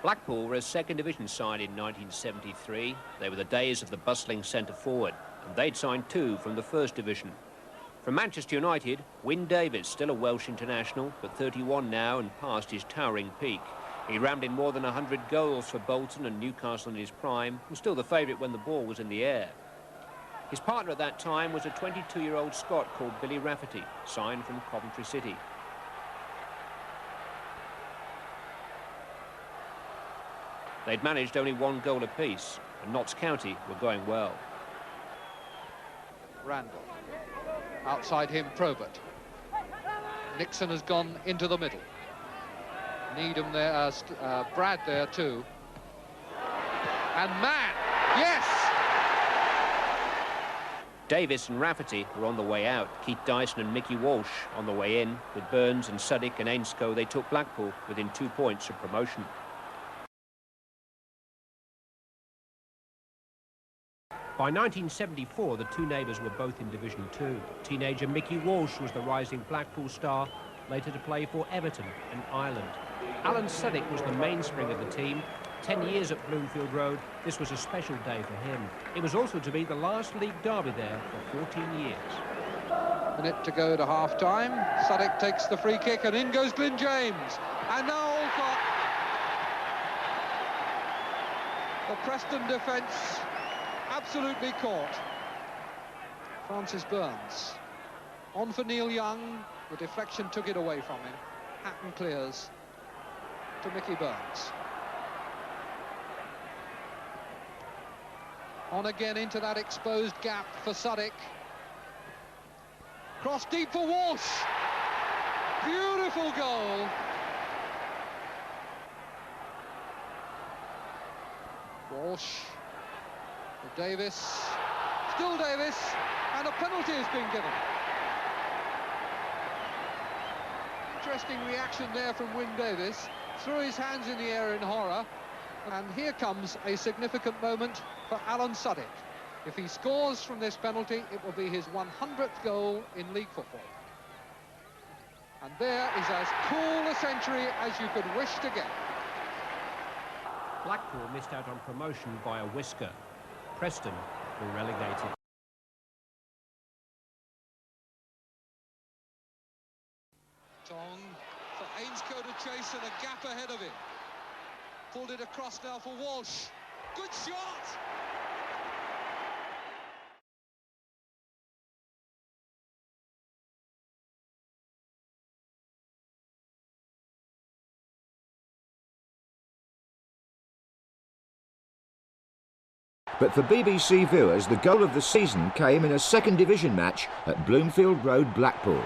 Blackpool were a second division side in 1973. They were the days of the bustling centre forward, and they'd signed 2 from the first division. From Manchester United, Wyn Davies, still a Welsh international, but 31 now and past his towering peak. He rammed in more than 100 goals for Bolton and Newcastle in his prime, and still the favourite when the ball was in the air. His partner at that time was a 22-year-old Scot called Billy Rafferty, signed from Coventry City. They'd managed only 1 goal apiece, and Notts County were going well. Randall. Outside him, Probert. Nixon has gone into the middle. Needham there, Brad there too. And Mann, yes! Davis and Rafferty were on the way out. Keith Dyson and Mickey Walsh on the way in. With Burns and Suddick and Ainscough, they took Blackpool within 2 points of promotion. By 1974, the two neighbours were both in Division 2. Teenager Mickey Walsh was the rising Blackpool star, later to play for Everton and Ireland. Alan Suddick was the mainspring of the team. 10 years at Bloomfield Road, this was a special day for him. It was also to be the last league derby there for 14 years. Minute to go to half-time. Suddick takes the free kick and in goes Glyn James. And now Alcott. The Preston defence absolutely caught. Francis Burns. On for Neil Young. The deflection took it away from him. Hatton clears to Mickey Burns. On again into that exposed gap for Suddick. Cross deep for Walsh. Beautiful goal. Walsh. Davis. Still Davis. And a penalty has been given. Interesting reaction there from Wyn Davies. Threw his hands in the air in horror. And here comes a significant moment for Alan Suddick. If he scores from this penalty, it will be his 100th goal in league football. And there is as cool a century as you could wish to get. Blackpool missed out on promotion by a whisker. Preston were relegated. Tong for Ainscough to chase and a gap ahead of him. Pulled it across now for Walsh. Good shot! But for BBC viewers, the goal of the season came in a second division match at Bloomfield Road, Blackpool.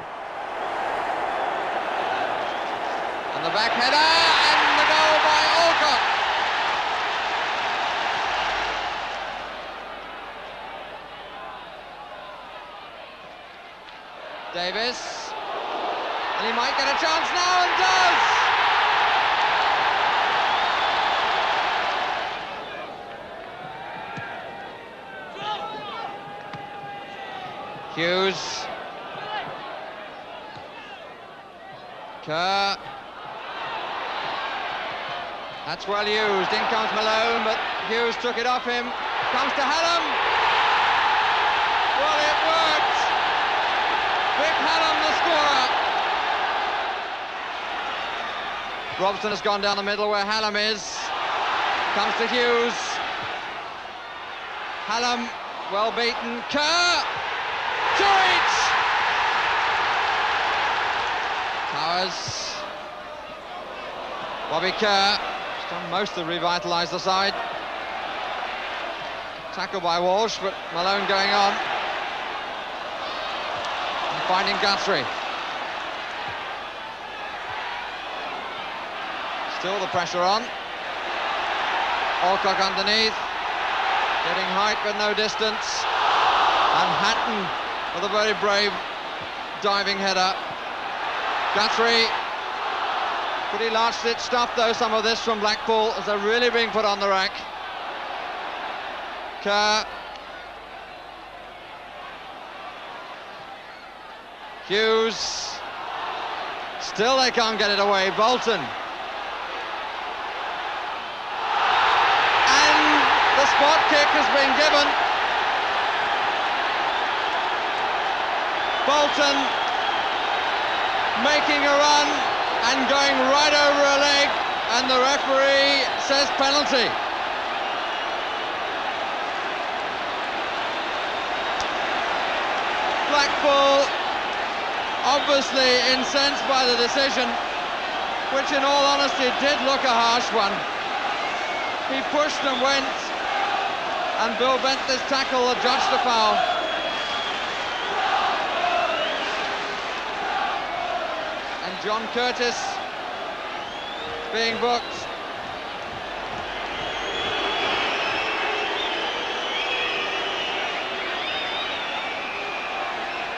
And the back header, and the goal by Alcott. Davis, and he might get a chance now, and does! Hughes. Kerr. That's well used. In comes Malone, but Hughes took it off him. Comes to Hallam. Well, it worked. Vic Hallam, the scorer. Robson has gone down the middle where Hallam is. Comes to Hughes. Hallam, well beaten. Kerr. To reach! Towers. Bobby Kerr. He's done most to revitalise the side. Tackle by Walsh, but Malone going on. And finding Guthrie. Still the pressure on. Alcock underneath. Getting height but no distance. And Hatton with a very brave diving header. Guthrie, pretty large-stitch stuff though, some of this from Blackpool, as they're really being put on the rack. Kerr. Hughes. Still they can't get it away. Bolton. spot kick has been given. Bolton making a run and going right over a leg, and the referee says penalty. Blackpool obviously incensed by the decision, which in all honesty did look a harsh one. He pushed and went, and Bill Bentley's tackle adjudged a foul. And John Curtis being booked.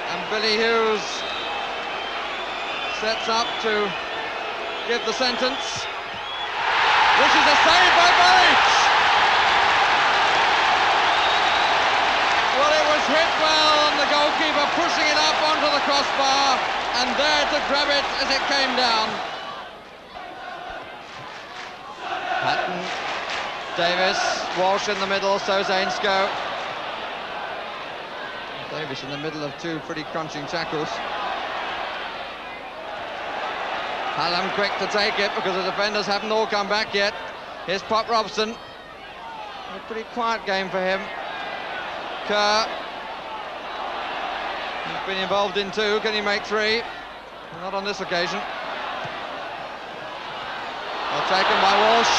And Billy Hughes sets up to give the sentence, which is a save by Burridge. Well, it was hit well, and the goalkeeper pushing it up onto the crossbar, and there to grab it as it came down. Patton, Davis, Walsh in the middle, so Zainsko. Davis in the middle of two pretty crunching tackles. Hallam quick to take it because the defenders haven't all come back yet. Here's Pop Robson. A pretty quiet game for him. Kerr. He's been involved in two. Can he make three? Not on this occasion. Well taken by Walsh.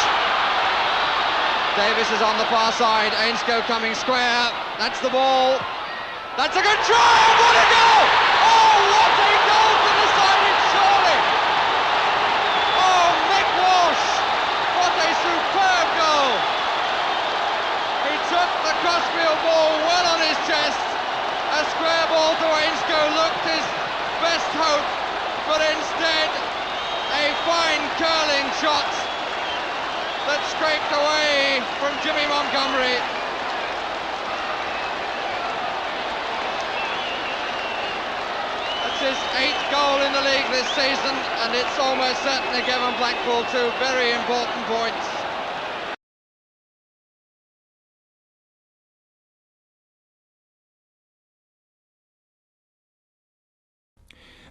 Davis is on the far side. Ainscough coming square. That's the ball. That's a good try! What a goal! Oh, what a goal to decide it, surely! Oh, Mick Walsh! What a superb goal! He took the crossfield ball well on his chest. A square ball to Ainscough looked his best hope, but instead a fine curling shot that scraped away from Jimmy Montgomery. His 8th goal in the league this season, and it's almost certainly given Blackpool two very important points.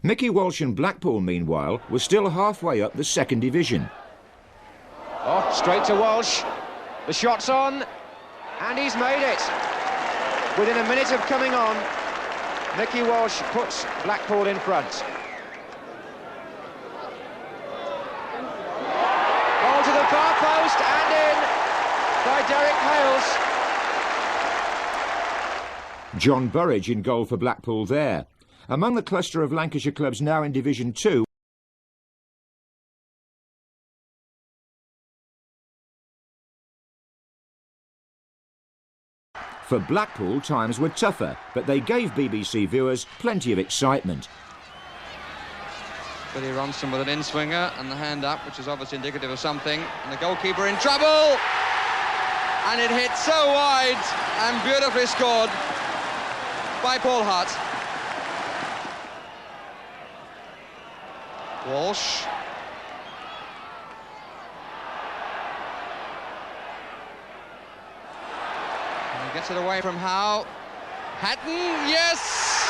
Mickey Walsh and Blackpool, meanwhile, were still halfway up the second division. Oh, straight to Walsh. The shot's on, and he's made it. Within a minute of coming on, Mickey Walsh puts Blackpool in front. Ball to the far post and in by Derek Hales. John Burridge in goal for Blackpool there. Among the cluster of Lancashire clubs now in Division 2, for Blackpool, times were tougher, but they gave BBC viewers plenty of excitement. Billy Ronson with an in-swinger and the hand up, which is obviously indicative of something. And the goalkeeper in trouble! And it hit so wide and beautifully scored by Paul Hart. Walsh. And he gets it away from Howe. Hatton, yes!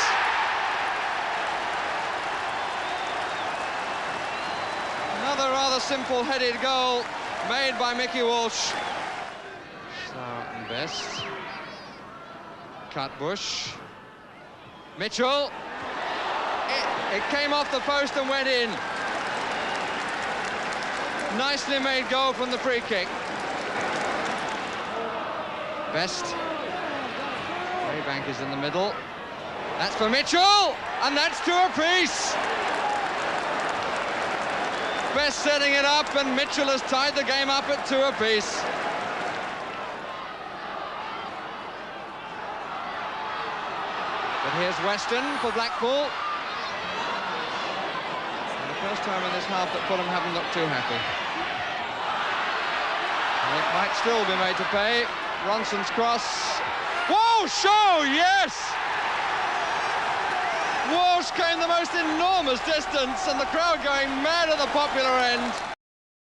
Another rather simple-headed goal made by Mickey Walsh. Slough and Best. Cutbush. Mitchell. It came off the post and went in. Nicely made goal from the free kick. Best. Raybank is in the middle. That's for Mitchell, and that's two apiece. Best setting it up, and Mitchell has tied the game up at two apiece. But here's Weston for Blackpool. And the first time in this half that Fulham haven't looked too happy. And it might still be made to pay. Ronson's cross. Walsh! Oh, yes! Walsh came the most enormous distance, and the crowd going mad at the popular end.